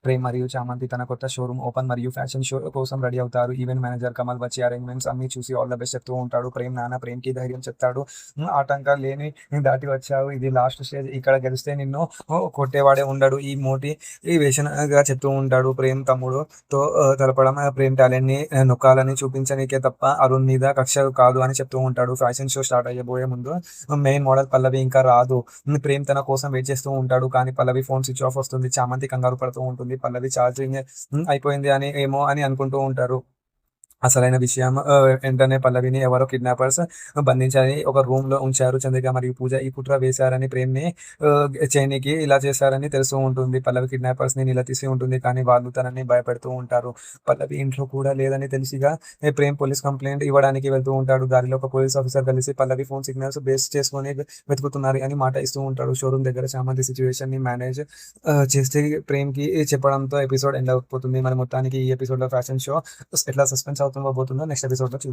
ప్రేమ్ మరియు చామంతి తన కొత్త షోరూమ్ ఓపెన్ మరియు ఫ్యాషన్ షో కోసం రెడీ అవుతారు. ఈవెంట్ మేనేజర్ కమల్ వచ్చి అరేంజ్మెంట్స్ అన్ని చూసి ఆల్ ద బెస్ట్ చెప్తూ ఉంటాడు. ప్రేమ్కి ధైర్యం చెప్తాడు. ఆటంకాలు లేని దాటి వచ్చావు, ఇది లాస్ట్ స్టేజ్, ఇక్కడ గెలిస్తే నిన్ను కొట్టేవాడే ఉండడు ఈ మోటివేషన్గా చెప్తూ ఉంటాడు. ప్రేమ్ తమ్ముడుతో తలపడం ప్రేమ్ టాలెంట్ ని నొక్కాలని చూపించనీకే తప్ప అరుణ్ మీద కక్ష కాదు అని చెప్తూ ఉంటాడు. ఫ్యాషన్ షో స్టార్ట్ అయ్యబోయే ముందు మెయిన్ మోడల్ పల్లవి ఇంకా రాదు. ప్రేమ్ తన కోసం వెయిట్ చేస్తూ ఉంటాడు. కానీ పల్లవి ఫోన్ స్విచ్ ఆఫ్ వస్తుంది. చామంతి కంగారు పడుతూ ఉంటుంది. పల్లవి ఛార్జింగ్ అయిపోయింది అని ఏమో అని అనుకుంటూ ఉంటారు. అసలైన విషయం వెంటనే పల్లవిని ఎవరో కిడ్నాపర్స్ బంధించారని ఒక రూమ్ లో ఉంచారు. చంద్రిక మరియు పూజ ఈ కుట్ర వేశారని, ప్రేమ్ని చైనీకి ఇలా చేశారని తెలుస్తూ ఉంటుంది. పల్లవి కిడ్నాపర్స్ ని నిలదీసి ఉంటుంది, కానీ వాళ్ళు తనని భయపెడుతూ ఉంటారు. పల్లవి ఇంట్లో కూడా లేదని తెలిసిగా ప్రేమ్ పోలీస్ కంప్లైంట్ ఇవ్వడానికి వెళ్తూ ఉంటాడు. దారిలో ఒక పోలీస్ ఆఫీసర్ కలిసి పల్లవి ఫోన్ సిగ్నల్స్ బేస్ చేసుకుని వెతుకుతున్నారు అని మాట ఇస్తూ ఉంటాడు. షోరూమ్ దగ్గర చామంతి సిచ్యువేషన్ ని మేనేజ్ చేస్తే ప్రేమ్ కి చెప్పడంతో ఎపిసోడ్ ఎండ్ అయిపోతుంది. మరి మొత్తానికి ఈ ఎపిసోడ్ లో ఫ్యాషన్ షో ఎట్లా సస్పెన్స్ అవుతుందో నెక్స్ట్ ఎపిసోడ్ లో చూద్దాం.